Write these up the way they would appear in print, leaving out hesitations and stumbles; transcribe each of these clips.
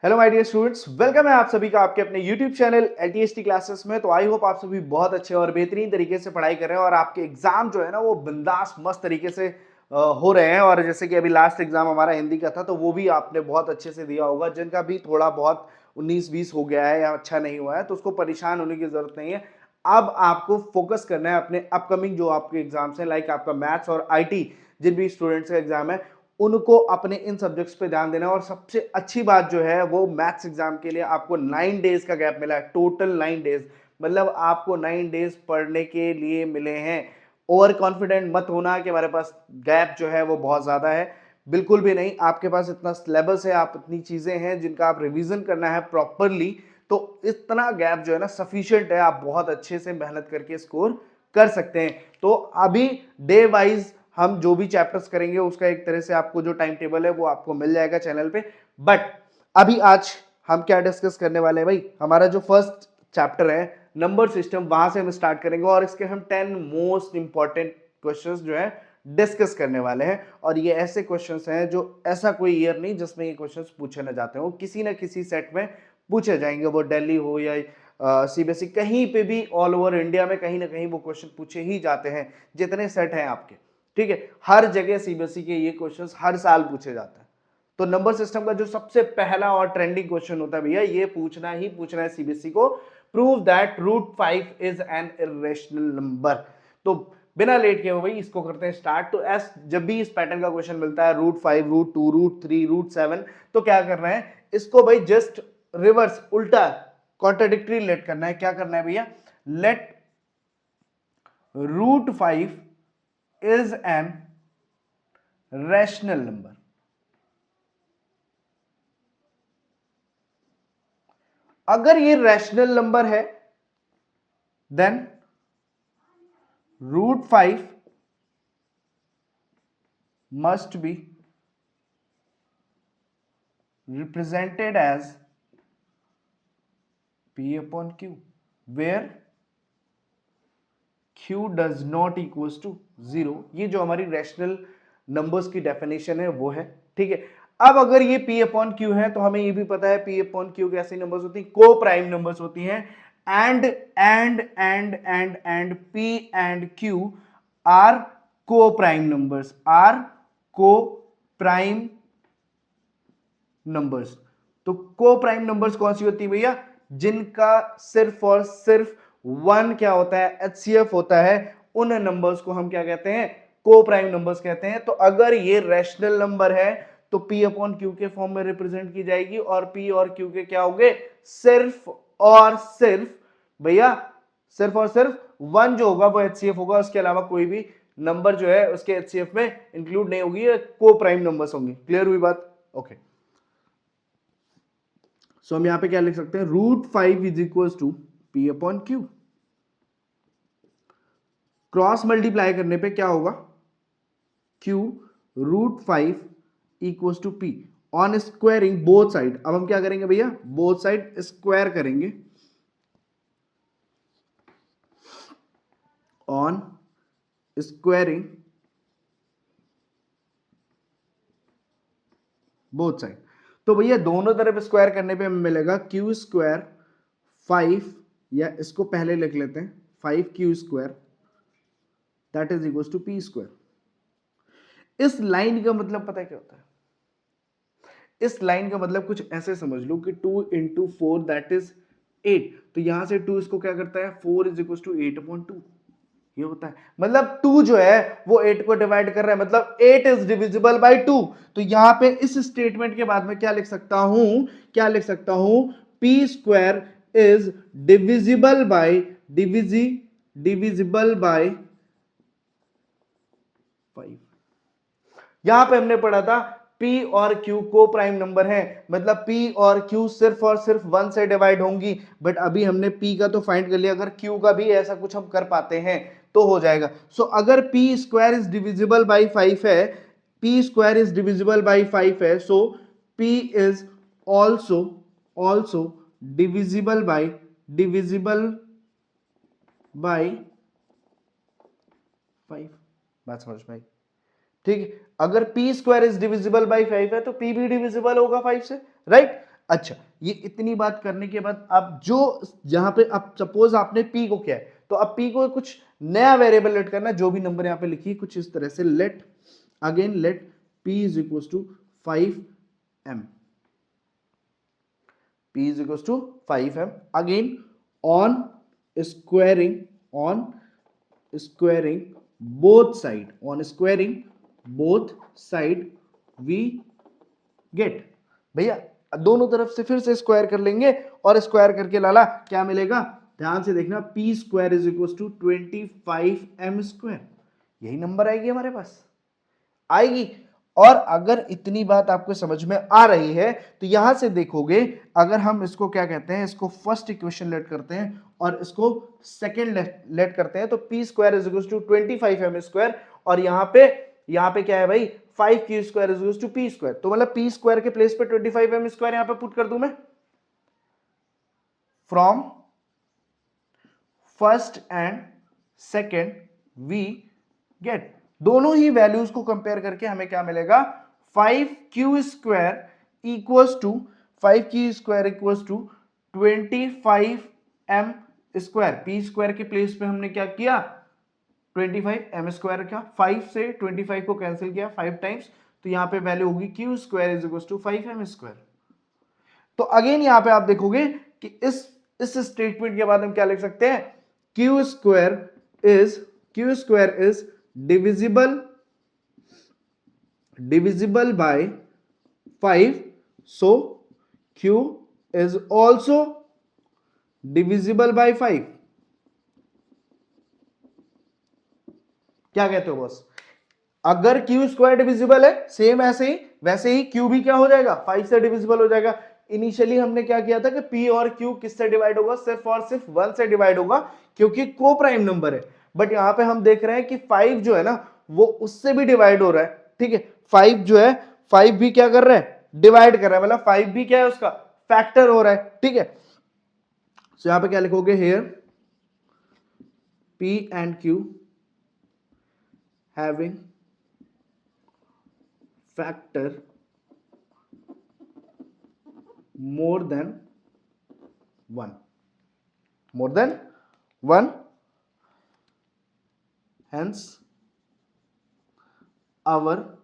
Hello my dear students, welcome है आप सभी का आपके अपने यूट्यूब चैनल एलटीएसटी क्लासेस में। तो आई होप आप सभी बहुत अच्छे और बेहतरीन तरीके से पढ़ाई कर रहे हैं और आपके एग्जाम जो है ना वो बिंदास मस्त तरीके से हो रहे हैं। और जैसे कि अभी लास्ट एग्जाम हमारा हिंदी का था तो वो भी आपने बहुत अच्छे से दिया होगा। जिनका भी थोड़ा बहुत 19-20 हो गया है या अच्छा नहीं हुआ है तो उसको परेशान होने की जरूरत नहीं है। अब आपको फोकस करना है अपने अपकमिंग जो आपके एग्जाम्स हैं, लाइक आपका मैथ्स और आईटी जिन भी स्टूडेंट्स का एग्जाम है उनको अपने इन सब्जेक्ट्स पे ध्यान देना है। और सबसे अच्छी बात जो है वो मैथ्स एग्जाम के लिए आपको 9 डेज का गैप मिला है, टोटल 9 डेज। मतलब आपको 9 डेज पढ़ने के लिए मिले हैं। ओवर कॉन्फिडेंट मत होना कि हमारे पास गैप जो है वो बहुत ज्यादा है, बिल्कुल भी नहीं। आपके पास इतना सिलेबस है, आप इतनी चीजें हैं जिनका आप रिवीजन करना है प्रॉपरली। तो इतना गैप जो है ना सफिशिएंट है, आप बहुत अच्छे से मेहनत करके स्कोर कर सकते हैं। तो अभी डे वाइज हम जो भी चैप्टर्स करेंगे उसका एक तरह से आपको जो टाइम टेबल है वो आपको मिल जाएगा चैनल पे। बट अभी आज हम क्या डिस्कस करने वाले हैं भाई, हमारा जो फर्स्ट चैप्टर है नंबर सिस्टम, वहां से हम स्टार्ट करेंगे और इसके हम 10 मोस्ट इंपॉर्टेंट क्वेश्चंस जो है डिस्कस करने वाले हैं। और ये ऐसे क्वेश्चंस हैं जो ऐसा कोई ईयर नहीं जिसमें ये क्वेश्चंस पूछे ना जाते हो, किसी ना किसी सेट में पूछे जाएंगे। वो दिल्ली हो या सीबीएसई, कहीं पे भी ऑल ओवर इंडिया में कहीं ना कहीं वो क्वेश्चन पूछे ही जाते हैं। जितने सेट हैं आपके, ठीक है, हर जगह सीबीएसई के ये क्वेश्चंस हर साल पूछे जाते हैं। तो नंबर सिस्टम का जो सबसे पहला और ट्रेंडिंग क्वेश्चन होता है भैया, ये पूछना ही पूछना है सीबीएसई को, prove that root 5 is an irrational number. तो बिना लेट किए भाई इसको करते हैं स्टार्ट। तो एस जब भी इस पैटर्न का क्वेश्चन मिलता है रूट 5, रूट 2, रूट 3, रूट 7, तो क्या करना है, इसको भाई जस्ट रिवर्स, उल्टा, कॉन्ट्राडिक्टरी लेट करना है। क्या करना है भैया, let root 5 is an rational number। अगर ये रैशनल नंबर है then root 5 must be represented as p upon q where q does not equals to 0। ये जो हमारी रैशनल नंबर्स की डेफिनेशन है वो है, ठीक है। अब अगर ये p अपॉन q है तो हमें ये भी पता है p अपॉन q कैसी नंबर्स होती हैं, को प्राइम नंबर्स होती हैं। And p and q are coprime numbers, are coprime numbers. तो को प्राइम नंबर्स कौन सी होती है भैया, जिनका सिर्फ और सिर्फ वन क्या होता है, एचसीएफ होता है। उन नंबर्स को हम क्या कहते हैं, को प्राइम नंबर्स कहते हैं। तो अगर ये रैशनल नंबर है तो p अपॉन क्यू के फॉर्म में रिप्रेजेंट की जाएगी और p और q के क्या होंगे, सिर्फ और सिर्फ भैया, सिर्फ और सिर्फ वन जो होगा वो एचसीएफ होगा, उसके अलावा कोई भी नंबर जो है उसके एचसीएफ में इंक्लूड नहीं होगी, ये को प्राइम नंबर्स होंगे। क्लियर हुई बात, ओके। सो हम यहां पे क्या लिख सकते हैं, root 5 is equal to p upon q. Cross multiply करने पे क्या होगा, q root 5 equal to p on squaring both side. अब हम क्या करेंगे भैया, बोथ साइड स्क्वायर करेंगे ऑन स्क्वायरिंग बोथ साइड। तो भैया दोनों तरफ स्क्वायर करने पे हमें मिलेगा क्यू स्क्वायर 5, या इसको पहले लिख लेते हैं 5q square that is equal to p square. इस लाइन का मतलब पता है क्या होता है, इस लाइन का मतलब कुछ ऐसे समझ लो कि 2 इंटू 4 दैट इज 8। तो यहां से 2 इसको क्या करता है, 4 इज इक्वल टू 8 अपॉन 2, ये होता है। मतलब 2 जो है वो 8 को डिवाइड कर रहा है, मतलब 8 इज डिविजिबल बाय 2। तो यहां पे इस स्टेटमेंट के बाद में क्या लिख सकता हूं, क्या लिख सकता हूं, p square is divisible by divisible by 5। यहां पे हमने पढ़ा था p और q को प्राइम नंबर है, मतलब p और q सिर्फ और सिर्फ 1 से डिवाइड होंगी। बट अभी हमने p का तो फाइंड कर लिया, अगर q का भी ऐसा कुछ हम कर पाते हैं तो हो जाएगा। सो अगर p square is divisible by 5 है, p square is divisible by 5 है, सो p is also also divisible by 5। बात समझ में आई, ठीक है। अगर p square is divisible by 5 है तो p भी डिविजिबल होगा 5 से, राइट। अच्छा, ये इतनी बात करने के बाद अब जो यहां पे अब सपोज आपने p को क्या है, तो अब p को कुछ नया वेरिएबल लेट करना, जो भी नंबर यहां पे लिखिए कुछ इस तरह से, let p is equal to 5m, p is equals to 5m. Again, on squaring both side we get, भैया दोनों तरफ से फिर से स्क्वायर कर लेंगे और स्क्वायर करके लाला क्या मिलेगा, ध्यान से देखना, p square is equal to 25m square, यही नंबर आएगी हमारे पास, आएगी। और अगर इतनी बात आपको समझ में आ रही है तो यहां से देखोगे, अगर हम इसको क्या कहते हैं, इसको फर्स्ट इक्वेशन लेट करते हैं और इसको सेकंड लेट करते हैं, तो p square is equal to 25m square, और यहां पे क्या है भाई, 5q square is equal to p square, तो मतलब पी स्क्वायर के प्लेस पे 25m स्क्वायर यहां पे पुट कर दूं मैं, from first and second we get, दोनों ही वैल्यूज को कंपेयर करके हमें क्या मिलेगा, 5q square equals to 25m square, p square के प्लेस पे हमने क्या किया, 25m स्क्वायर का, 5 से 25 को कैंसिल किया 5 टाइम्स, तो यहां पे वैल्यू होगी q square is equal to 5m square. तो अगेन यहां पे आप देखोगे कि इस स्टेटमेंट के बाद हम क्या लिख सकते हैं, q square is divisible by 5, so q is also divisible by 5। क्या कहते हो बॉस, अगर q स्क्वायर डिविजिबल है, सेम ऐसे ही वैसे ही q भी क्या हो जाएगा, 5 से डिविजिबल हो जाएगा। इनिशियली हमने क्या किया था कि p और q किससे डिवाइड होगा, सिर्फ और सिर्फ 1 से डिवाइड होगा, क्योंकि को प्राइम नंबर है। बट यहां पे हम देख रहे हैं कि 5 जो है ना वो उससे भी डिवाइड हो रहा है, ठीक है, 5 जो है 5 भी क्या कर रहा है, डिवाइड कर रहा है, मतलब 5 भी क्या है उसका फैक्टर हो रहा है, ठीक है। तो यहां पे क्या लिखोगे, here p and q having factor more than 1, hence our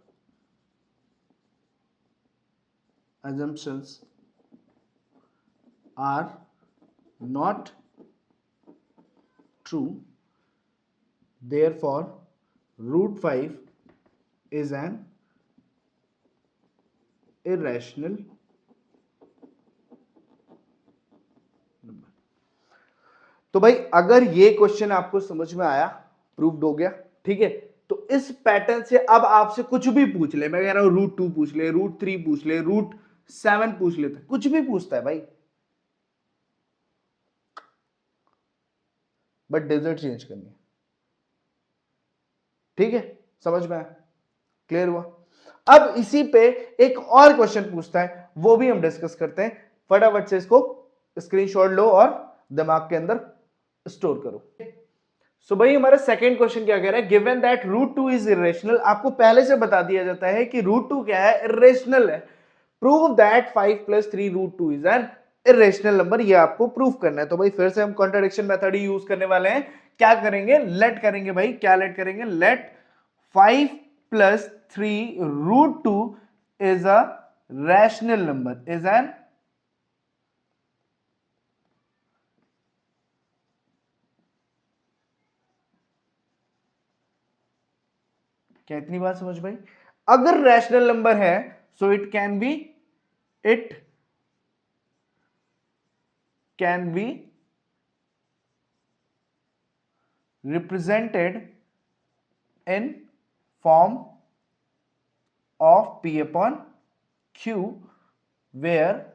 assumptions are not true, therefore root 5 is an irrational number। तो भाई अगर ये क्वेश्चन आपको समझ में आया, प्रूव्ड हो गया, ठीक है, तो इस पैटर्न से अब आपसे कुछ भी पूछ ले, मैं कह रहा हूं √2 पूछ ले, √3 पूछ ले, √7 पूछ लेता, कुछ भी पूछता है भाई, बट डिजिट चेंज करनी है, ठीक है, समझ में आया, क्लियर हुआ। अब इसी पे एक और क्वेश्चन पूछता है, वो भी हम डिस्कस करते हैं, फटाफट से इसको स्क्रीनशॉट लो और दिमाग के अंदर स्टोर करो। सो भाई हमारा सेकंड क्वेश्चन क्या कह रहा है, गिवन दैट √2 इज इरेशनल, आपको पहले से बता दिया जाता है कि √2 क्या है, इरेशनल है, prove that 5 + 3 √2 is an irrational number, ये आपको प्रूव करना है। तो भाई फिर से हम कॉन्ट्रडिक्शन मेथड ही यूज करने वाले हैं, क्या करेंगे, लेट करेंगे भाई, क्या लेट करेंगे, let 5 + 3 √2 is a rational number, is an क्या, इतनी बात समझ भाई, अगर रैशनल नंबर है so it can be represented in form of p upon q where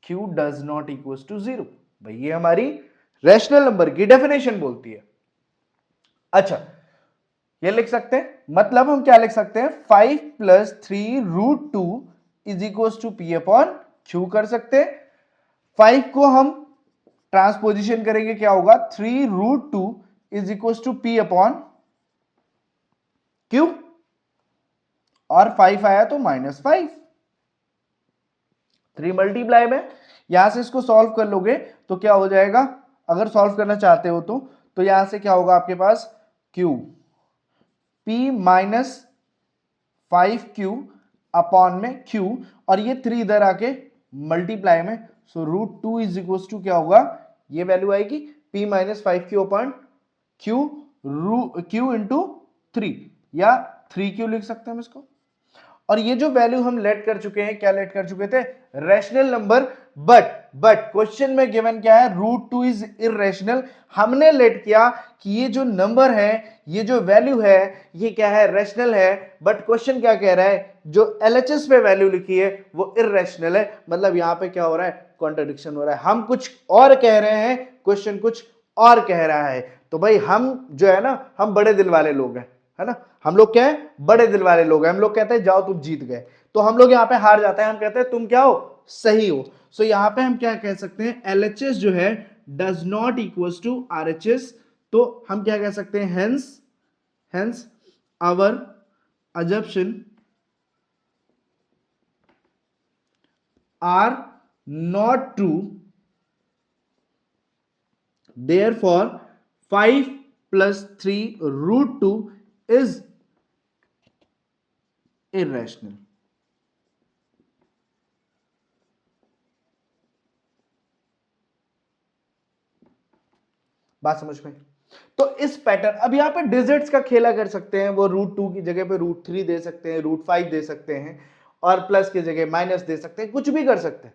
q does not equals to 0। भाई ये हमारी रैशनल नंबर की डेफिनेशन बोलती है। अच्छा ये लिख सकते हैं, मतलब हम क्या लिख सकते हैं, 5 + 3 √2 is equal to p upon q कर सकते हैं। 5 को हम ट्रांसपोजिशन करेंगे, क्या होगा, 3 √2 is equal to p upon q, और 5 आया तो -5, 3 मल्टीप्लाई में यहां से इसको सॉल्व कर लोगे तो क्या हो जाएगा, अगर सॉल्व करना चाहते हो तो यहां से क्या होगा आपके पास q p minus 5q upon में q, और ये 3 इधर आके मल्टीप्लाई में, so root 2 is equal to क्या होगा, ये वैल्यू आएगी p minus 5q upon q, q into 3 या 3q लिख सकते हैं हम इसको। और ये जो वैल्यू हम लेट कर चुके हैं, क्या लेट कर चुके थे, रैशनल नंबर, बट क्वेश्चन में गिवन क्या है, रूट 2 इज इरेशनल। हमने लेट किया कि ये जो नंबर है, ये जो वैल्यू है, ये क्या है, रैशनल है, बट क्वेश्चन क्या कह रहा है, जो एलएचएस पे वैल्यू लिखी है वो इरेशनल है। मतलब यहां पे क्या हो रहा है, कॉन्ट्रडिक्शन हो रहा है, हम कुछ और कह रहे हैं, क्वेश्चन कुछ और कह रहा है। तो भाई हम जो है ना, हम बड़े दिल वाले लोग हैं, है ना, हम लोग क्या है, बड़े दिल वाले लोग हैं। हम लोग कहते हैं जाओ तुम जीत गए, तो हम लोग यहाँ पे हार जाते हैं, हम कहते हैं तुम क्या हो, सही हो। सो यहाँ पे हम क्या कह सकते हैं, एलएचएस जो है does not equals to RHS, तो हम क्या कह सकते हैं, hence our assumption are not true, therefore 5 plus 3 root 2 is irrational। बात समझ में? तो इस पैटर्न, अब यहां पे डिजिट्स का खेला कर सकते हैं, वो रूट 2 की जगह पे रूट 3 दे सकते हैं, रूट 5 दे सकते हैं, और प्लस की जगह माइनस दे सकते हैं, कुछ भी कर सकते हैं।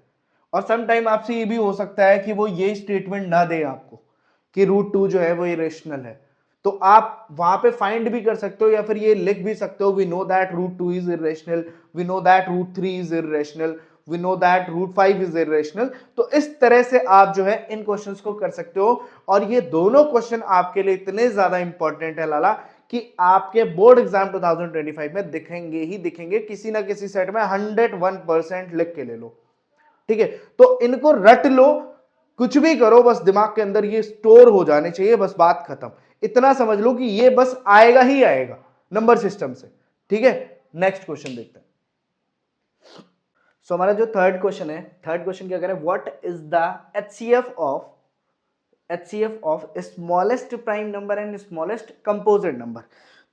और सम टाइम आपसे ये भी हो सकता है कि वो ये स्टेटमेंट ना दे आपको कि रूट 2 जो है वो इरेशनल है, तो आप वहां पे फाइंड भी कर सकते हो, या फिर ये लिख भी सकते हो, we know that root 2 is irrational, we know that root 3 is irrational, we know that root 5 is irrational. तो इस तरह से आप जो है इन क्वेश्चंस को कर सकते हो। और ये दोनों क्वेश्चन आपके लिए इतने ज्यादा इंपॉर्टेंट है लाला, कि आपके बोर्ड एग्जाम 2025 में दिखेंगे ही दिखेंगे, किसी ना किसी सेट में 101% लिख के ले लो, ठीक है। तो इनको रट लो, कुछ भी करो, बस दिमाग के अंदर ये स्टोर हो जाने चाहिए, बस बात खत्म। इतना समझ लो कि ये बस आएगा ही आएगा नंबर सिस्टम से, ठीक है। नेक्स्ट क्वेश्चन देखते हैं। सो हमारा जो थर्ड क्वेश्चन है, थर्ड क्वेश्चन क्या कह रहा है, what is the HCF of smallest prime number and smallest composite number.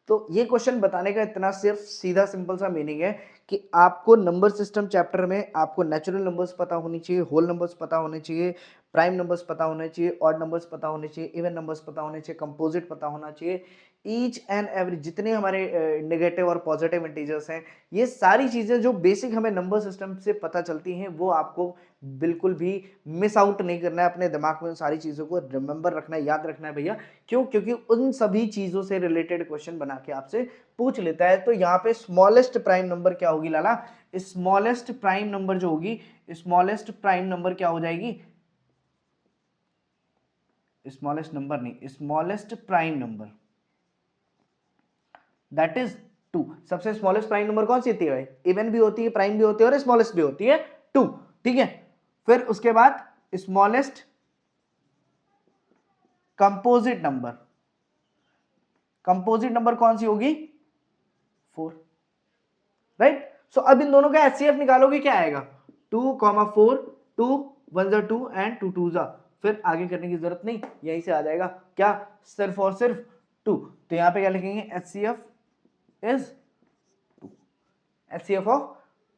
तो ये क्वेश्चन बताने का इतना सिर्फ सीधा सिंपल सा मीनिंग है कि आपको नंबर सिस्टम चैप्टर में आपको नेचुरल नंबर्स पता होनी चाहिए, होल नंबर्स पता होने चाहिए, प्राइम नंबर्स पता होने चाहिए, ऑड नंबर्स पता होने चाहिए, इवन नंबर्स पता होने चाहिए, कंपोजिट पता होना चाहिए, ईच एंड एवरी जितने हमारे नेगेटिव और पॉजिटिव इंटीजर्स हैं, ये सारी चीजें जो बेसिक हमें नंबर सिस्टम से पता चलती हैं, वो आपको बिल्कुल भी मिस आउट नहीं करना है। अपने दिमाग में उन सारी चीजों को रिमेंबर रखना है, याद रखना है भैया। क्यों? क्योंकि उन सभी चीजों से रिलेटेड क्वेश्चन बना के आपसे पूछ लेता है। तो यहाँ पे स्मॉलेस्ट प्राइम नंबर क्या होगी लाला, स्मॉलेस्ट प्राइम नंबर जो होगी, स्मॉलेस्ट प्राइम नंबर क्या हो जाएगी, स्मॉलेस्ट नंबर नहीं, smallest prime number that is 2। सबसे स्मॉलेस्ट प्राइम नंबर कौन सी होती है भाई, इवन भी होती है, प्राइम भी होती है, और स्मॉलेस्ट भी होती है 2, ठीक है। फिर उसके बाद smallest composite number, composite number कौन सी होगी, 4, राइट। सो अब इन दोनों का HCF निकालोगे, क्या आएगा, 2,4, 2 1 जा 2 एंड 2 2 जा, फिर आगे करने की जरूरत नहीं, यहीं से आ जाएगा क्या, सिर्फ और सिर्फ 2। तो यहां पे क्या लिखेंगे, HCF is 2, HCF of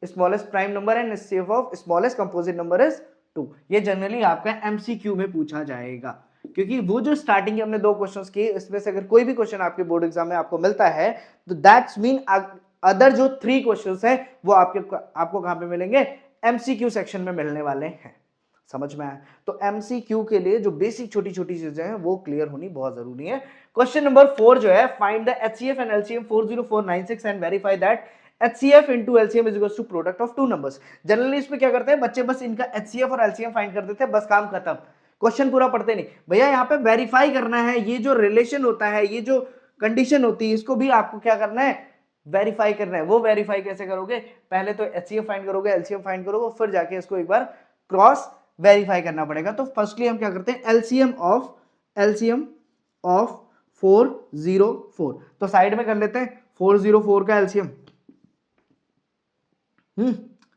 smallest prime number and HCF of smallest composite number is 2। ये जनरली आपका MCQ में पूछा जाएगा, क्योंकि वो जो स्टार्टिंग के हमने 2 क्वेश्चंस किए, इसमें से अगर कोई भी क्वेश्चन आपके बोर्ड एग्जाम में आपको मिलता है, तो दैट्स मीन अदर जो 3 क्वेश्चंस हैं वो आपको कहां पे मिलेंगे, MCQ सेक्शन में मिलने वाले हैं। समझ में आया? तो MCQ के लिए जो बेसिक छोटी छोटी चीजें हैं वो क्लियर होनी बहुत जरूरी है। क्वेश्चन नंबर 4 जो है, find the HCF and LCM 40496 and verify that HCF into LCM is equals to product of two numbers। Generally इसमें क्या करते हैं बच्चे, बस इनका HCF और LCM फाइंड कर देते हैं, बस काम खत्म, क्वेश्चन पूरा पढ़ते नहीं। भैया यहाँ पे वेरीफाई करना है, ये जो रिलेशन होता है, ये जो कंडीशन होती है, इसको भी आपको क्या करना है, वेरीफाई करना है। वो वेरीफाई कैसे करोगे, पहले तो HCF फाइंड करोगे, LCM फाइंड करोगे, फिर जाके इसको एक बार क्रॉस वेरीफाई करना पड़ेगा। तो फर्स्टली हम क्या करते हैं, LCM ऑफ 404, तो साइड में कर लेते हैं 404 का LCM।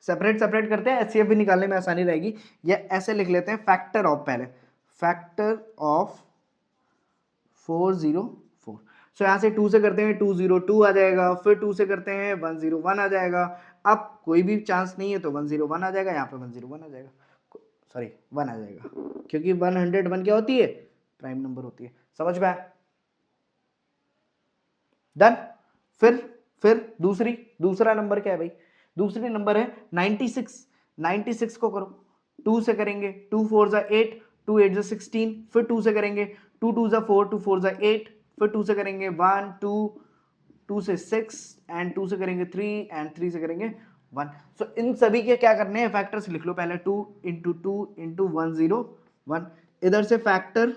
सेपरेट सेपरेट करते हैं, एचसीएफ भी निकालने में आसानी रहेगी। या ऐसे लिख लेते हैं फैक्टर ऑफ, पहले फैक्टर ऑफ 404। सो यहाँ से 2 से करते हैं 202 आ जाएगा, फिर 2 से करते हैं 101 आ जाएगा। अब कोई भी चांस नहीं है तो 101 आ जाएगा, यहाँ पे 101 आ जाएगा, सॉरी 1 आ जाएगा, क्योंकि 101 क्या होती है, प्राइम नंबर होती है। समझ में आया? डन। फिर दूसरा नंबर क्या है भाई, दूसरी नंबर है 96। 96 को करो, 2 से करेंगे 2 4 जा 8, 2 8 जा 16, फिर 2 से करेंगे 2 2 जा 4, 2 4 जा 8, फिर 2 से करेंगे 1 2, 2 से 6 एंड 2 से करेंगे 3 एंड 3 से करेंगे 1। सो इन सभी के क्या करने हैं, फैक्टर्स लिख लो पहले, 2 इंटू 2 इंटू 101। इधर से फैक्टर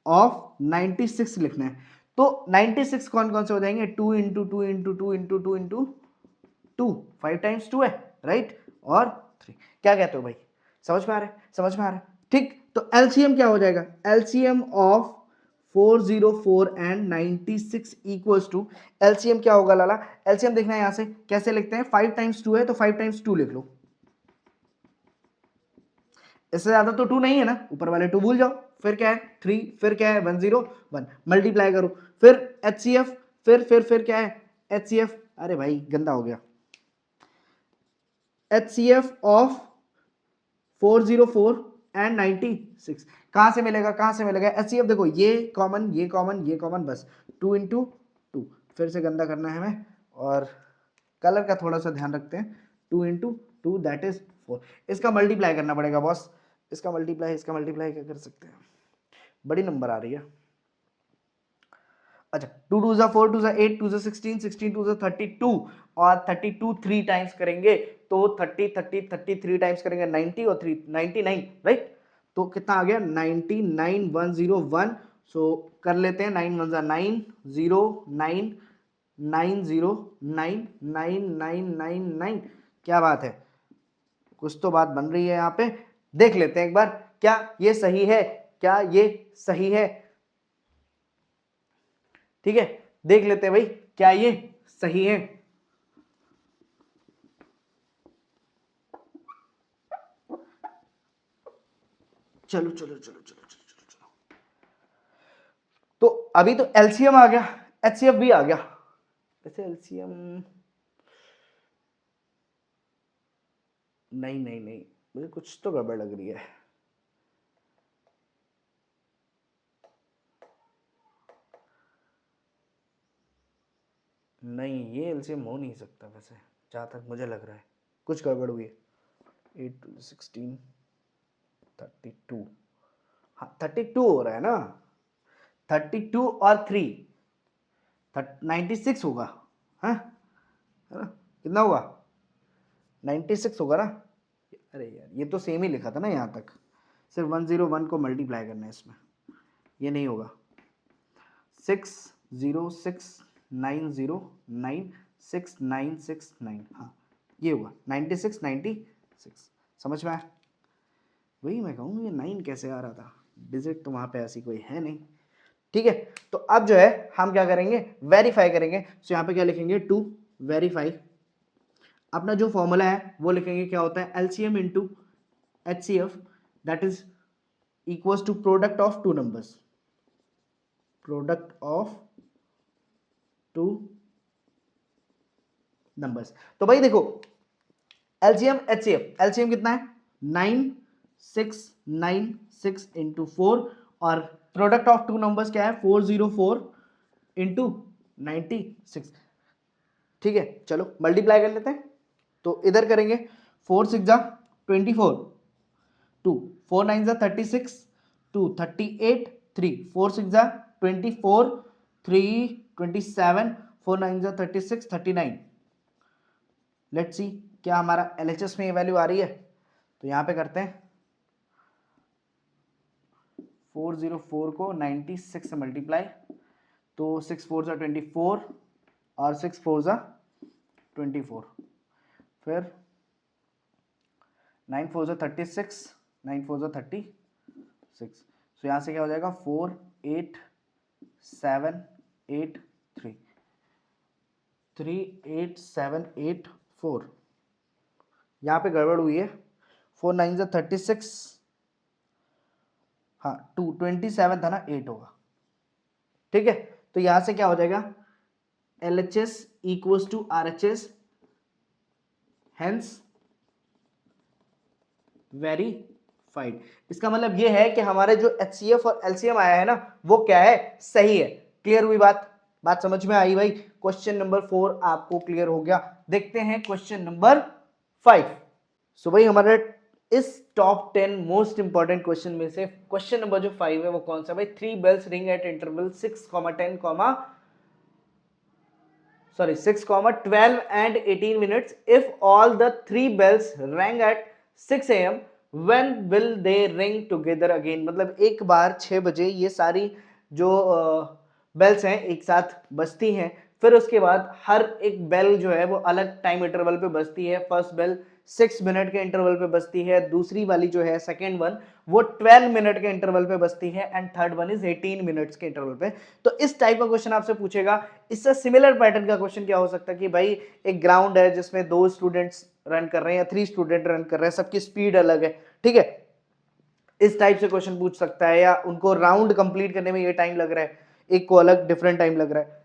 ऑफ 96 लिखना है। तो 96 कौन कौन से हो जाएंगे, 2 into 2 into 2 into 2 into 2, 5 times 2 है, राइट, और 3। क्या कहते हो भाई, समझ में आ रहा है, समझ में आ रहा है, ठीक। तो एलसीएम क्या हो जाएगा, LCM of 404 and 96 equals to, LCM क्या होगा लाला, एलसीएम देखना है यहां से कैसे लिखते हैं, 5 टाइम्स 2 है तो 5 टाइम्स 2 लिख लो, इससे ज्यादा तो 2 नहीं है ना, ऊपर वाले 2 भूल जाओ। फिर क्या है 3, फिर क्या है 101, मल्टीप्लाई करो, फिर एचसीएफ, फिर क्या है एचसीएफ, अरे भाई गंदा हो गया, एचसीएफ ऑफ 404 एंड 96 कहां से मिलेगा, कहां से मिलेगा एचसीएफ, देखो ये कॉमन ये कॉमन ये कॉमन, बस 2 इंटू 2, फिर से गंदा करना है हमें, और कलर का थोड़ा सा ध्यान रखते हैं, 2 इंटू 2 दैट इज 4, इसका मल्टीप्लाई करना पड़ेगा बॉस, इसका मल्टीप्लाई क्या कर सकते हैं, बड़ी नंबर आ रही है। अच्छा 2 2 जा 4, 2 जा 8, 2 जा 16, 16 2 जा 32, और 32 3 टाइम्स करेंगे तो 30 30 33 टाइम्स करेंगे 90 और 3 99, राइट। तो कितना आ गया 99101। सो कर लेते हैं 9 1 जा 9 0 9 9 0 9 9 9 9 9। क्या बात है, कुछ तो बात बन रही है यहाँ पे, देख लेते हैं एक बार, क्या ये सही है, क्या ये सही है, ठीक है, देख लेते हैं भाई क्या ये सही है। चलो चलो चलो चलो चलो चलो चलो, तो अभी तो एलसीएम आ गया, एचसीएफ भी आ गया, वैसे एलसीएम नहीं नहीं नहीं, मुझे कुछ तो गड़बड़ लग रही है, नहीं ये एलसीएम हो नहीं सकता वैसे, जहां तक मुझे लग रहा है कुछ गड़बड़ हुई है। 8 16 32, हाँ 32 हो रहा है ना, 32 और 3 96 होगा, हाँ है ना, कितना होगा 96 होगा ना, अरे यार ये तो सेम ही लिखा था ना यहाँ तक, सिर्फ 101 को मल्टीप्लाई करना है इसमें, ये नहीं होगा, 6069096969, हाँ ये होगा 96 96, समझ में आया, वही मैं कहूँ ये 9 कैसे आ रहा था, डिजिट तो वहाँ पे ऐसी कोई है नहीं, ठीक है। तो अब जो है हम क्या करेंगे, वेरीफाई करेंगे, तो यहाँ पे क्या लिखेंगे, टू वेरीफाई, अपना जो फॉर्मूला है वो लिखेंगे, क्या होता है LCM into HCF that is equals to product of two numbers, product of two numbers. तो भाई देखो एलसीएम एचसीएफ, एलसीएम कितना है 9696 इंटू 4, और प्रोडक्ट ऑफ टू नंबर्स क्या है 404 इंटू 96, ठीक है। चलो मल्टीप्लाई कर लेते हैं, तो इधर करेंगे 4 6 जा 24, 2 4 9 जा 36, 2 38 3 4 6 जा 24, 3 27, 4 9 जा 36 39। लेट्स सी क्या हमारा एलएचएस में ये वैल्यू आ रही है, तो यहाँ पे करते हैं 404 को 96 से मल्टीप्लाई, तो 6 4 जा 24 और 6 4 जा 24, फिर 9 4 जा 36, 9 4 जा 36, सो यहाँ से क्या हो जाएगा 4 8 7 8 3 3 8 7 8 4, यहाँ पे गड़बड़ हुई है, 4 9 36, हाँ 2 27 था ना, 8 होगा, ठीक है। तो यहां से क्या हो जाएगा, LHS equals to RHS, hence verified. इसका मतलब ये है कि हमारे जो HCF और LCM आया है ना, वो क्या है, सही है। क्लियर हुई बात, बात समझ में आई भाई। क्वेश्चन नंबर 4 आपको क्लियर हो गया। देखते हैं क्वेश्चन नंबर 5। सो भाई हमारे इस टॉप 10 मोस्ट इंपॉर्टेंट क्वेश्चन में से क्वेश्चन नंबर जो 5 है वो कौन सा भाई, 3 bells ring at interval 6, 10, 6, 12 and 18 minutes. If all the 3 bells rang at 6 AM, when will they ring together again? मतलब एक बार 6 बजे ये सारी जो बेल्स हैं एक साथ बजती हैं, फिर उसके बाद हर एक बेल जो है वो अलग टाइम इंटरवल पे बजती है। फर्स्ट बेल 6 मिनट के इंटरवल पे बजती है, दूसरी वाली जो है सेकेंड वन वो 12 मिनट के इंटरवल पे बजती है, and third one is 18 minutes के इंटरवल पे। तो इस टाइप का क्वेश्चन आपसे पूछेगा। इससे सिमिलर पैटर्न का क्वेश्चन क्या हो सकता है कि भाई एक ग्राउंड है जिसमें 2 स्टूडेंट्स रन कर रहे हैं या 3 स्टूडेंट रन कर रहे हैं, सबकी स्पीड अलग है, ठीक है। इस टाइप से क्वेश्चन पूछ सकता है, या उनको राउंड कंप्लीट करने में ये टाइम लग रहा है, एक को अलग डिफरेंट टाइम लग रहा है,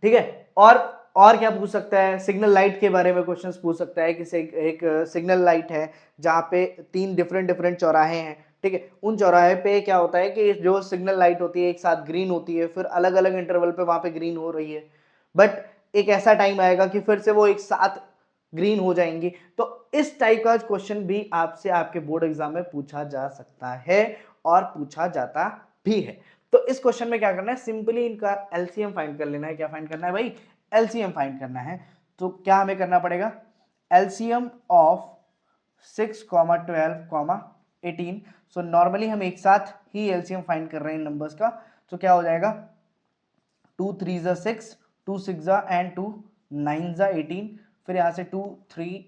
ठीक है। और क्या पूछ सकता है, सिग्नल लाइट के बारे में क्वेश्चंस पूछ सकता है कि एक सिग्नल लाइट है जहां पे 3 डिफरेंट चौराहे हैं, ठीक है। उन चौराहे पे क्या होता है कि जो सिग्नल लाइट होती है एक साथ ग्रीन होती है, फिर अलग अलग इंटरवल पे वहां पे ग्रीन हो रही है, बट एक ऐसा टाइम आएगा कि फिर से वो एक साथ ग्रीन हो जाएंगी। तो इस टाइप का क्वेश्चन भी आपसे आपके बोर्ड एग्जाम में पूछा जा सकता है और पूछा जाता भी है। तो इस क्वेश्चन में क्या करना है, सिंपली इनका एलसीएम फाइंड कर लेना है। क्या फाइंड करना है भाई, एलसीएम फाइंड करना है। तो क्या हमें करना पड़ेगा, एलसीएम ऑफ 6, 12, 18। सो नॉर्मली हम एक साथ ही एलसीएम फाइंड कर रहे हैं इन नंबर्स का। तो क्या हो जाएगा, 2 3 6, 2 6 एंड 2 9 18, फिर यहां से 2 3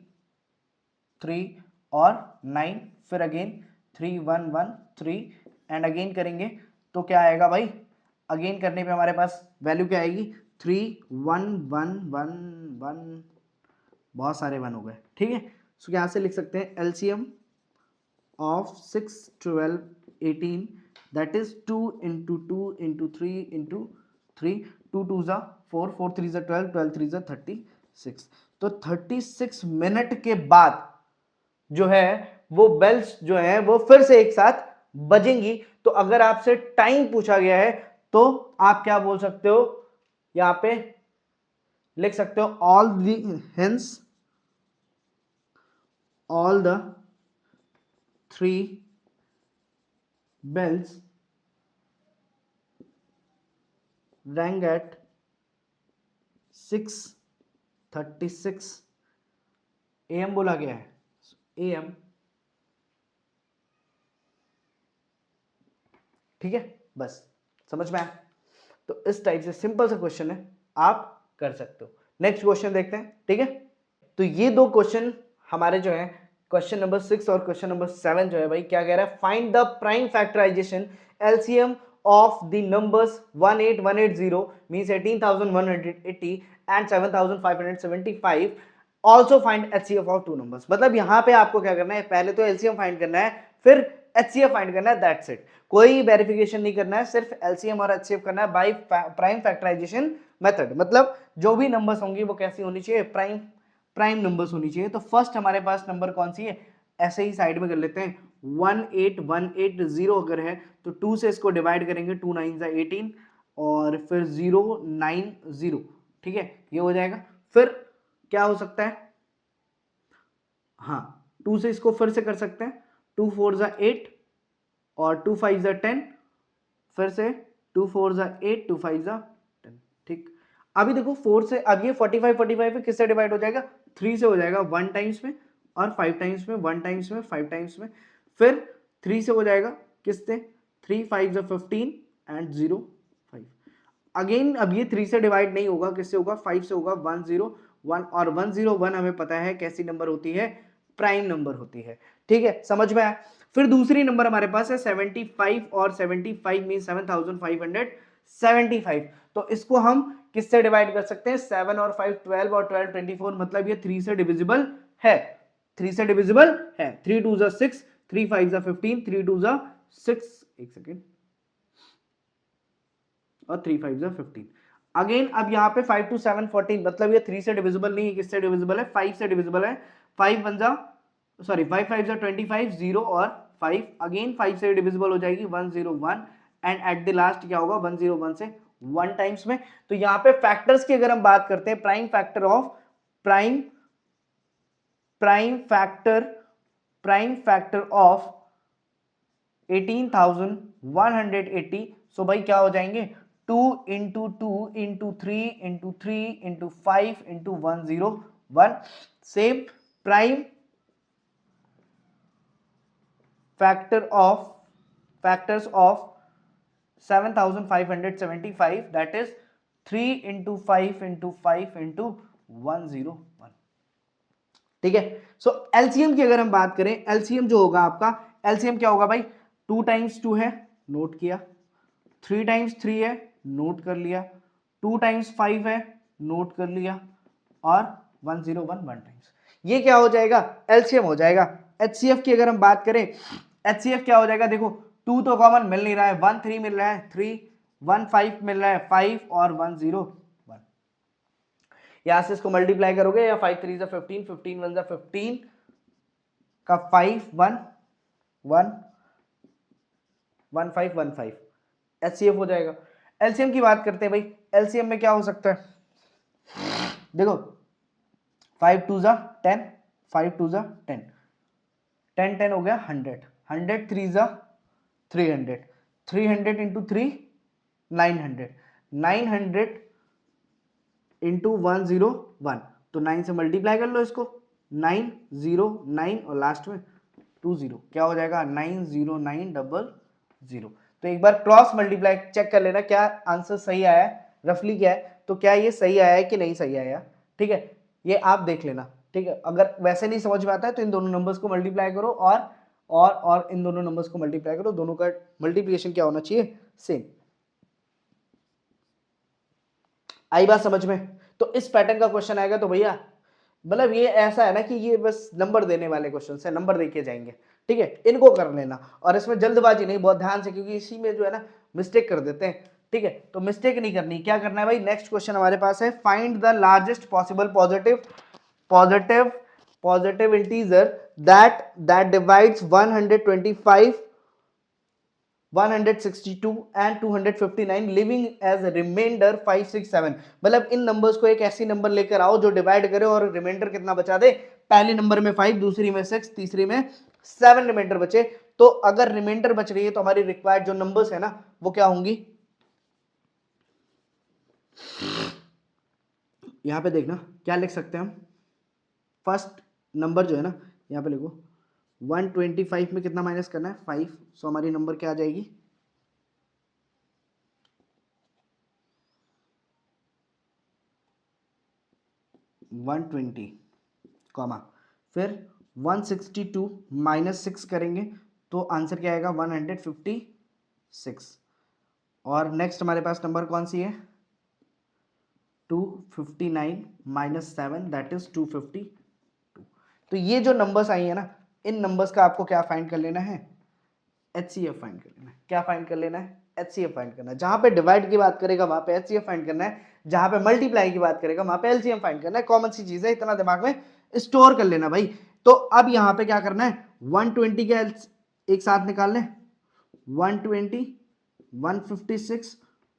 3 और 9, फिर अगेन 3 1 1 3 एंड अगेन करेंगे तो क्या आएगा भाई, अगेन करने पे हमारे पास वैल्यू क्या आएगी, 3 1 1 1 1, बहुत सारे 1 हो गए, ठीक है। सो यहां से लिख सकते हैं LCM of 6 12 18 that is 2 into 2 into 3 into 3, 2 2 4, 4 3 12, 12 3 36। तो 36 मिनट के बाद जो है वो बेल्स जो है वो फिर से एक साथ बजेंगी। तो अगर आपसे टाइम पूछा गया है तो आप क्या बोल सकते हो, यहां पे लिख सकते हो all the 3 bells rang at 6:36 AM बोला गया है, AM, ठीक है। बस समझ में आया। तो इस टाइप से सिंपल सा क्वेश्चन है, आप कर सकते हो। नेक्स्ट क्वेश्चन देखते हैं, ठीक है। तो ये दो क्वेश्चन हमारे जो है क्वेश्चन नंबर 6 और क्वेश्चन नंबर 7 जो है भाई क्या कह रहा है, find the prime factorization LCM of the numbers 18180 means 18,180 and 7,575, also find HCF of two numbers। मतलब यहाँ पे आपको क्या करना है, पहले तो LCM फाइंड करना है, फिर HCF फाइंड करना है, दैट्स इट। कोई वेरिफिकेशन नहीं करना है, सिर्फ LCM और HCF करना है बाय प्राइम फैक्टराइजेशन मेथड। मतलब जो भी नंबर्स होंगी वो कैसी होनी चाहिए, प्राइम नंबर्स होनी चाहिए। तो फर्स्ट हमारे पास नंबर कौन सी है, ऐसे ही साइड में कर लेते हैं, 18180 अगर है तो 2 से इसको डिवाइड करेंगे, 2 9 18 और फिर 090, ठीक है, ये हो जाएगा। फिर क्या हो सकता है, हाँ 2 से इसको फिर से कर सकते हैं, 2 4 8 और 2 5 10, फिर से 2 4 8, 2 5 10, ठीक। अभी देखो 4 से, अब ये 45 पे किससे डिवाइड हो जाएगा, 3 से हो जाएगा, 1 टाइम्स में और 5 टाइम्स में, 1 टाइम्स में, 5 टाइम्स में, फिर 3 से हो जाएगा किससे, 3 5 15 एंड 0 5। अगेन अब ये 3 से डिवाइड नहीं होगा, किससे होगा, 5 से होगा, 1 0 1, और 1 0 1 हमें पता है कैसी नंबर होती है, प्राइम नंबर होती है, ठीक है, समझ में आया। फिर दूसरी नंबर हमारे पास है 75 और 75 मीन 7575, तो इसको हम किससे डिवाइड कर सकते हैं? 7 और 5 12 और 12 24, मतलब ये 3 से डिविजिबल है, 3 से डिविजिबल है। 3 2 जा 6, 3 5 जा 15, 3 2 जा 6, एक सेकेंड, और 3 5 जा 15। अगेन अब यहाँ पे 5 2 7 14, मतलब ये 3 से डिविजिबल नहीं है, किससे डिविजिबल है? 5 से डिविजिबल है। 5 1 जा सॉरी 5 5 जा 25, 0 और 5, अगेन 5 से डिविजिबल हो जाएगी 1 0 1, एंड एट द लास्ट क्या होगा? 1 0 1 से 1 टाइम्स में। तो यहाँ पे फैक्टर्स की अगर हम बात करते हैं, prime factor of prime factor of 18,180, सो भाई क्या हो जाएंगे? 2 into 2 into 3 into 3 into 5 into 101। Same prime factors of 7,575, that is 3 into 5 into 5 into 101। ठीक है। सो एलसीएम की अगर हम बात करें, एलसीएम जो होगा आपका, एलसीएम क्या होगा भाई? 2 टाइम्स 2 है, नोट किया, 3 टाइम्स 3 है, नोट कर लिया, 2 टाइम्स 5 है, नोट कर लिया, और 101 1 टाइम्स। ये क्या हो जाएगा? एलसीएम हो जाएगा। एचसीएफ की अगर हम बात करें, एचसीएफ क्या हो जाएगा? देखो 2 तो कॉमन मिल नहीं रहा है, 1 3 मिल रहा है 3, 1 5 मिल रहा है 5, और 101। यहां से इसको मल्टीप्लाई करोगे, या 5 3 15, 15 1 15 का 5 1 1 1 5 1 5, एचसीएफ हो जाएगा। एलसीएम की बात करते हैं भाई, एलसीएम में क्या हो सकता है? देखो 5 2 जा 10, 5 2 जा 10, 10 10 हो गया 100, 100 3 जा 300, 300 इंटू 3 900, 900 इंटू 101, तो 9 से मल्टीप्लाई कर लो इसको, 909 और लास्ट में 20, क्या हो जाएगा? 90900। तो एक बार क्रॉस मल्टीप्लाई चेक कर लेना क्या आंसर सही आया है, रफली क्या है, तो क्या ये सही आया है कि नहीं सही आया, ठीक है, ये आप देख लेना। ठीक है, अगर वैसे नहीं समझ में आता है तो इन दोनों नंबर्स को मल्टीप्लाई करो, और इन दोनों नंबर्स को मल्टीप्लाई करो, दोनों का मल्टीप्लिकेशन क्या होना चाहिए? सेम। आई बात समझ में? तो इस पैटर्न का क्वेश्चन आएगा तो भैया मतलब ये ऐसा है ना कि ये बस नंबर देने वाले क्वेश्चन है, नंबर देके जाएंगे, ठीक है, इनको कर लेना, और इसमें जल्दबाजी नहीं, बहुत ध्यान से, क्योंकि इसी में जो है ना मिस्टेक कर देते हैं, ठीक है, तो मिस्टेक नहीं करनी। क्या करना है भाई? नेक्स्ट क्वेश्चन हमारे पास है, find the largest possible positive integer that divides 125 162 and 259 leaving as remainder 5 6 7। मतलब इन नंबर्स को एक ऐसी नंबर लेकर आओ जो डिवाइड करे और रिमाइंडर कितना बचा दे? पहले नंबर में 5, दूसरी में 6, तीसरी में 7 रिमाइंडर बचे। तो अगर रिमाइंडर बच रही है तो हमारी रिक्वायर्ड जो नंबर्स है ना वो क्या होंगी? यहां पे देखना क्या लिख सकते हैं हम। फर्स्ट नंबर जो है ना यहाँ पे लिखो, 125 में कितना माइनस करना है? 5, सो हमारी नंबर क्या आ जाएगी? 120 कॉमा, फिर 162 माइनस 6 करेंगे तो आंसर क्या आएगा? 156। और नेक्स्ट हमारे पास नंबर कौन सी है? 259 माइनस 7, दैट इज 252। तो ये जो नंबर्स आई है ना, इन नंबर्स का आपको क्या फाइंड कर लेना है? एचसीएफ फाइंड कर लेना है। क्या फाइंड कर लेना है? एचसीएफ फाइंड करना है। जहां पे डिवाइड की बात करेगा वहां पे एचसीएफ फाइंड करना है, जहां पे मल्टीप्लाई की बात करेगा वहां पे एलसीएम फाइंड करना है। कॉमन सी चीज है, इतना दिमाग में स्टोर कर लेना भाई। तो अब यहां पे क्या करना है? 120 के एक साथ निकाल लें, 120 156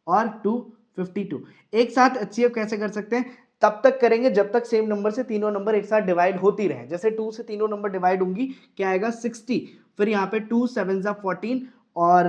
और 252 एक साथ एचसीएफ कैसे कर सकते हैं? तब तक करेंगे जब तक सेम नंबर से तीनों नंबर एक साथ डिवाइड होती रहे। जैसे 2 से तीनों नंबर डिवाइड होंगी, क्या आएगा? 60, फिर यहाँ पे 2 7 14 और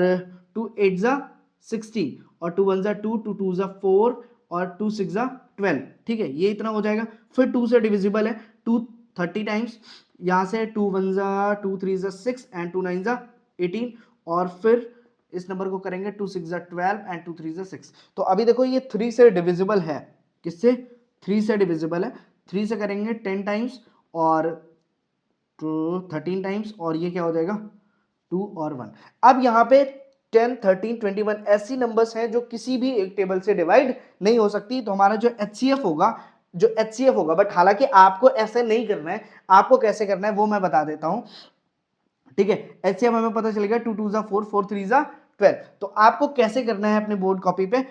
2 8 16 और 2 1 2, 2 2 4 और 2 6 12। ठीक है, ये इतना हो जाएगा। फिर 2 से डिविजिबल है 2 30 टाइम्स, यहाँ से 2 1 2 3 6 एंड 2 9 18, और फिर इस नंबर को करेंगे 2 6 12 एंड 2 3 6। तो अभी देखो ये 3 से डिविजिबल है, किससे? 3 से डिविजिबल है। 3 से करेंगे 10 टाइम्स और 13 टाइम्स, और ये क्या हो जाएगा? 2 और 1। अब यहाँ पे 10, 13, 21 ऐसी नंबर्स हैं जो किसी भी एक टेबल से डिवाइड नहीं हो सकती। तो हमारा जो HCF होगा, बट हालांकि आपको ऐसे नहीं करना है, आपको कैसे करना है वो मैं बता देता हूं, ठीक है। HCF हमें पता चलेगा 2 2 4, 4 3 12। तो आपको कैसे करना है अपने बोर्ड कॉपी पे,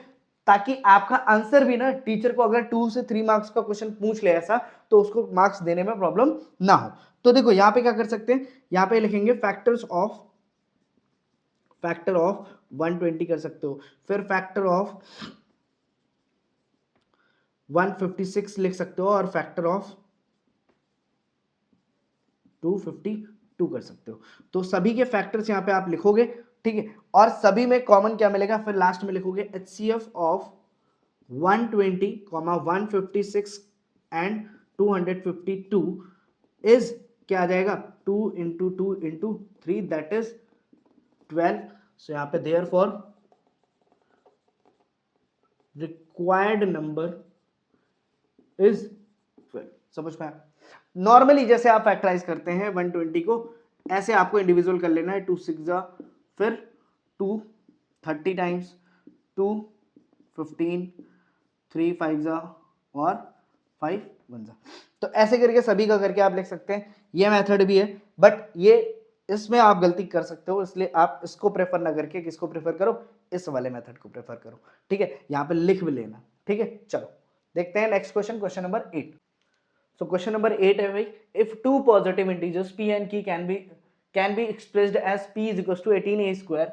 ताकि आपका आंसर भी ना, टीचर को अगर 2 से 3 मार्क्स का क्वेश्चन पूछ ले ऐसा, तो उसको मार्क्स देने में प्रॉब्लम ना हो। तो देखो यहां पे क्या कर सकते हैं, यहां पे लिखेंगे फैक्टर ऑफ 120 कर सकते हो, फिर फैक्टर ऑफ 156 लिख सकते हो, और फैक्टर ऑफ 252 कर सकते हो। तो सभी के फैक्टर्स यहां पे आप लिखोगे, ठीक है, और सभी में कॉमन क्या मिलेगा, फिर लास्ट में लिखोगे HCF ऑफ 120, 156 एंड 252 इज क्या आ जाएगा, 2 into 2 into 3 that is 12। So यहां पे therefore required number is 12। समझ में आया? नॉर्मली जैसे आप फैक्टराइज करते हैं 120 को, ऐसे आपको इंडिविजुअल कर लेना है। 2 6 फिर 2 30 टाइम्स, 2 15, 3 5 और 5 1 तो ऐसे करके सभी का करके आप लिख सकते हैं। ये मेथड भी है, बट ये इसमें आप गलती कर सकते हो, इसलिए आप इसको प्रेफर ना करके किसको प्रेफर करो, इस वाले मेथड को प्रेफर करो, ठीक है। यहां पे लिख भी लेना, ठीक है। चलो देखते हैं next question, question number 8। So question number 8 है भाई, if two positive integers p and q can be expressed as p is equals to 18a square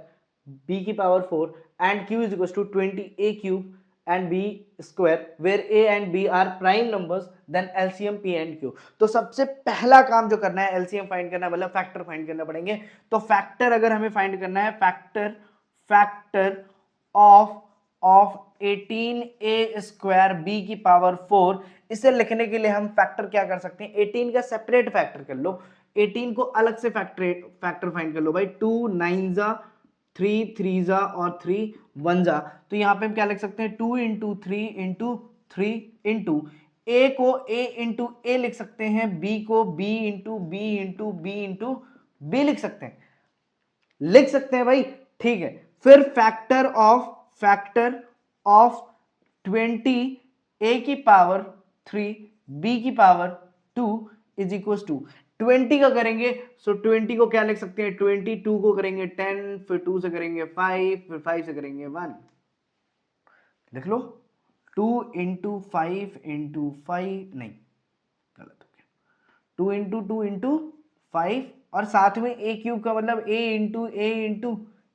b की power 4 and q is equals to 20a cube and b square where a and b are prime numbers then LCM p and q। तो सबसे पहला काम जो करना है LCM find करना है, मतलब फैक्टर फाइंड करना पड़ेंगे। तो फैक्टर अगर हमें फाइंड करना है, factor of 18a square b की पावर 4, इसे लिखने के लिए हम फैक्टर क्या कर सकते हैं, 18 का सेपरेट फैक्टर कर लो, 18 को अलग से फैक्टर फाइंड कर लो भाई। 2 9 3 3 और 3 1 तो यहां पे हम क्या लिख सकते हैं, 2 इंटू 3 इंटू 3 इंटू ए को a इंटू ए लिख सकते हैं, b को b into B into B into B लिख सकते हैं भाई, ठीक है। फिर फैक्टर ऑफ 20 a की पावर 3 b की पावर 2 इज इक्वल टू 20 का करेंगे। सो 20 को क्या लिख सकते हैं, 22 को करेंगे 10, फिर 2 से करेंगे 5, फिर 5 से करेंगे 1, लिख लो 2 इंटू 5 इंटू 5, नहीं गलत हो गया, 2 इंटू 2 इंटू 5 और साथ में ए क्यूब का मतलब ए इंटू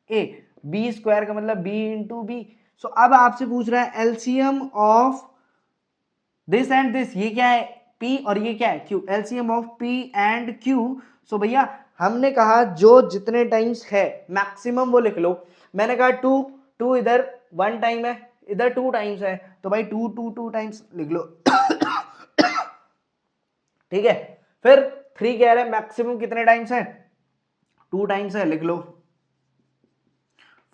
ए, बी स्क्वायर का मतलब बी इंटू बी। सो अब आपसे पूछ रहा है LCM of this and this, ये क्या है P और ये क्या है Q, LCM of P and Q। सो भैया हमने कहा जो जितने टाइम्स है मैक्सिमम वो लिख लो। मैंने कहा 2 इधर 1 टाइम है, इधर 2 टाइम्स है, तो भाई 2 टाइम्स लिख लो ठीक है। फिर 3 कह रहे हैं मैक्सिमम कितने टाइम्स है, 2 टाइम्स है, लिख लो।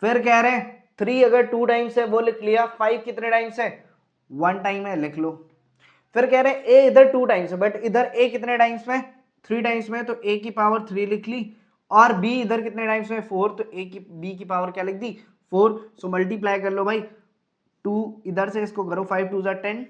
फिर कह रहे हैं 3 अगर 2 टाइम्स है वो लिख लिया, 5 कितने टाइम्स है, 1 टाइम है, लिख लो। फिर कह रहे हैं ए इधर 2 टाइम्स है, बट इधर ए कितने टाइम्स में, 3 टाइम्स में, तो ए की पावर 3 लिख ली। और बी इधर कितने टाइम्स में, 4, तो ए की बी की पावर क्या लिख दी, 4। सो मल्टीप्लाई कर लो भाई, 2 इधर से इसको करो, 5 2 10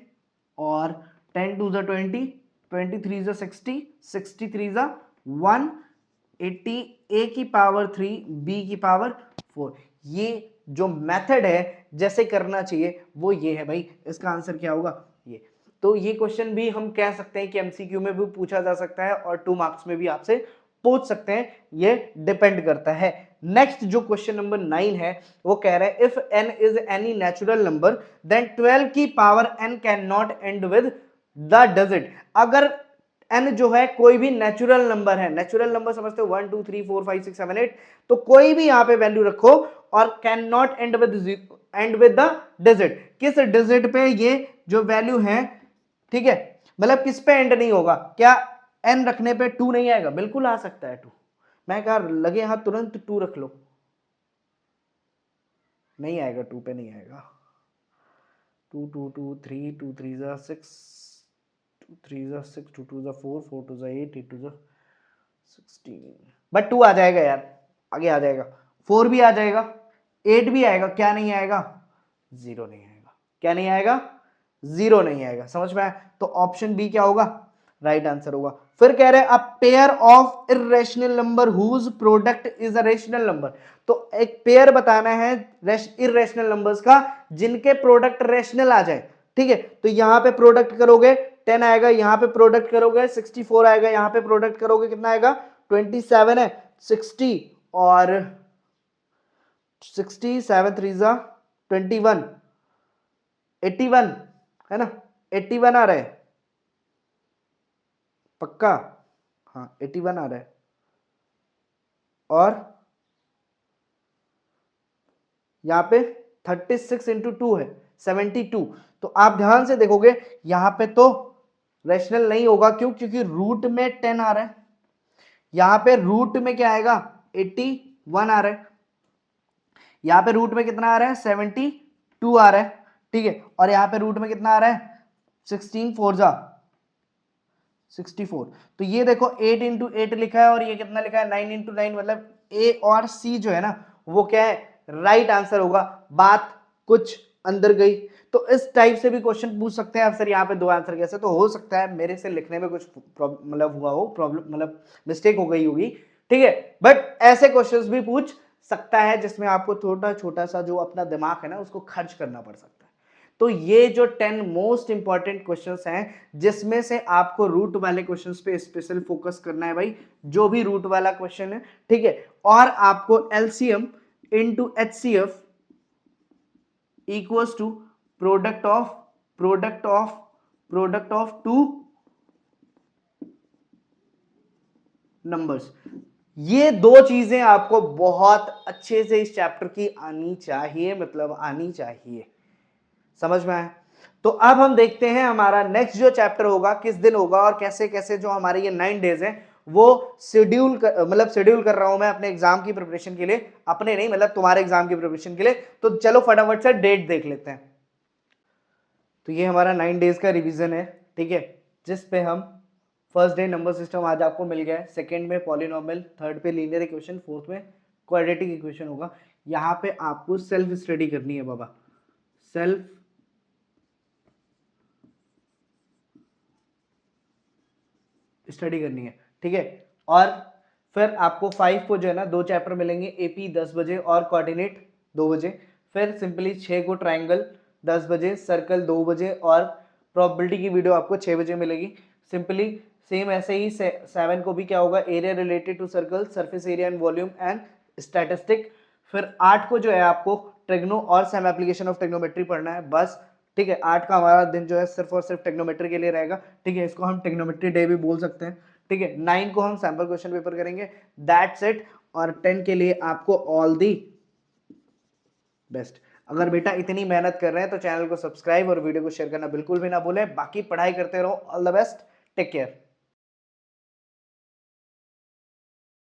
और 10 2 20, 23 60, 63 180, ए की पावर 3 बी की पावर 4। ये जो मेथड है जैसे करना चाहिए वो ये है भाई। इसका आंसर क्या होगा, ये। तो ये क्वेश्चन भी हम कह सकते हैं कि एमसीक्यू में भी पूछा जा सकता है और 2 मार्क्स में भी आपसे पूछ सकते हैं, ये डिपेंड करता है। नेक्स्ट जो क्वेश्चन नंबर 9 है वो कह रहा है if n is any natural number then 12 की power n can not end with the digit. अगर n जो है कोई भी नेचुरल नंबर है, नेचुरल नंबर समझते हो 1 2 3 4 5 6 7 8, तो कोई भी यहां पे वैल्यू रखो और can not end with the digit, किस डिजिट पे ये जो वैल्यू है, ठीक है, मतलब किस पे एंड नहीं होगा, क्या n रखने पे 2 नहीं आएगा, बिल्कुल आ सकता है 2। मैं कहा लगे यहां तुरंत 2 रख लो, नहीं आएगा, 2 पे नहीं आएगा। 2 2 2 3 2 3 6 2 3 6 2 2 4 4 2 8 8 2 16, बट 2 आ जाएगा यार, आगे आ जाएगा, 4 भी आ जाएगा, 8 भी आएगा, क्या नहीं आएगा, 0 नहीं आएगा, क्या नहीं आएगा, 0 नहीं आएगा। समझ में आया? तो ऑप्शन बी क्या होगा, राइट आंसर होगा। फिर कह रहे हैं a pair of irrational number whose product is a rational number. तो एक पेयर बताना है इर्रेशनल नंबर्स का जिनके प्रोडक्ट रेशनल आ जाए। ठीक है, तो यहां पे प्रोडक्ट करोगे 10 आएगा, यहां पे प्रोडक्ट करोगे 64 आएगा, यहां पे प्रोडक्ट करोगे कितना आएगा, 27 है, 60 और 60 7 3 21, 81 है ना, 81 आ रहा है पक्का, हाँ 81 आ रहा है। और यहाँ पे 36 इंटू 2 है 72। तो आप ध्यान से देखोगे यहां पे तो रेशनल नहीं होगा, क्यों, क्योंकि रूट में 10 आ रहा है, यहां पे रूट में क्या आएगा 81 आ रहा है, यहां पे रूट में कितना आ रहा है 72 आ रहा है। ठीक है, और यहां पे रूट में कितना आ रहा है 16 4 64। तो ये देखो 8 इंटू 8 लिखा है और ये कितना लिखा है 9 इंटू 9, मतलब ए और सी जो है ना वो क्या है, राइट आंसर होगा। बात कुछ अंदर गई। तो इस टाइप से भी क्वेश्चन पूछ सकते हैं आप, सर यहाँ पे दो आंसर कैसे, तो हो सकता है मेरे से लिखने में कुछ मतलब हुआ हो प्रॉब्लम, मतलब मिस्टेक हो गई होगी। ठीक है, बट ऐसे क्वेश्चंस भी पूछ सकता है जिसमें आपको छोटा छोटा सा जो अपना दिमाग है ना उसको खर्च करना पड़ सकता है। तो ये जो 10 मोस्ट इंपॉर्टेंट क्वेश्चंस हैं जिसमें से आपको रूट वाले क्वेश्चंस पे स्पेशल फोकस करना है भाई, जो भी रूट वाला क्वेश्चन है। ठीक है, और आपको LCM into HCF equals to product of product of product of two numbers, ये दो चीजें आपको बहुत अच्छे से इस चैप्टर की आनी चाहिए, मतलब आनी चाहिए। समझ में आया? तो अब हम देखते हैं हमारा नेक्स्ट जो चैप्टर होगा किस दिन होगा और कैसे कैसे जो हमारे ये 9 डेज हैं वो शेड्यूल मतलब शेड्यूल कर रहा हूं मैं अपने एग्जाम की प्रिपरेशन के लिए, अपने नहीं मतलब तुम्हारे एग्जाम की प्रिपरेशन के लिए। तो चलो फटाफट से डेट देख लेते हैं। तो ये हमारा 9 डेज का रिवीजन है। ठीक है, जिस पे हम फर्स्ट डे नंबर सिस्टम आज आपको मिल गया है, सेकंड में पॉलिनोमियल, थर्ड पे लीनियर इक्वेशन, फोर्थ में क्वाड्रेटिक इक्वेशन होगा। यहाँ पे आपको सेल्फ स्टडी करनी है बाबा, सेल्फ स्टडी करनी है। ठीक है, और फिर आपको 5 को जो है ना 2 चैप्टर मिलेंगे, एपी 10 बजे और कोऑर्डिनेट 2 बजे। फिर सिंपली 6 को ट्राइंगल 10 बजे, सर्कल 2 बजे और प्रोबेबिलिटी की वीडियो आपको 6 बजे मिलेगी। सिंपली सेम ऐसे ही 7 को भी क्या होगा, area related to circle, surface area and volume and statistic. फिर 8 को जो है आपको ट्रिग्नो और सम एप्लीकेशन ऑफ ट्रिग्नोमेट्री पढ़ना है बस। ठीक है, 8 का हमारा दिन जो है सिर्फ और सिर्फ टेक्नोमेट्री के लिए रहेगा। ठीक है, इसको हम टेक्नोमेट्री डे भी बोल सकते हैं। ठीक है, 9 को हम सैंपल क्वेश्चन पेपर करेंगे, दैट्स इट। और 10 के लिए आपको ऑल दी बेस्ट। अगर बेटा इतनी मेहनत कर रहे हैं तो चैनल को सब्सक्राइब और वीडियो को शेयर करना बिल्कुल भी ना भूलें। बाकी पढ़ाई करते रहो, all the best, take care.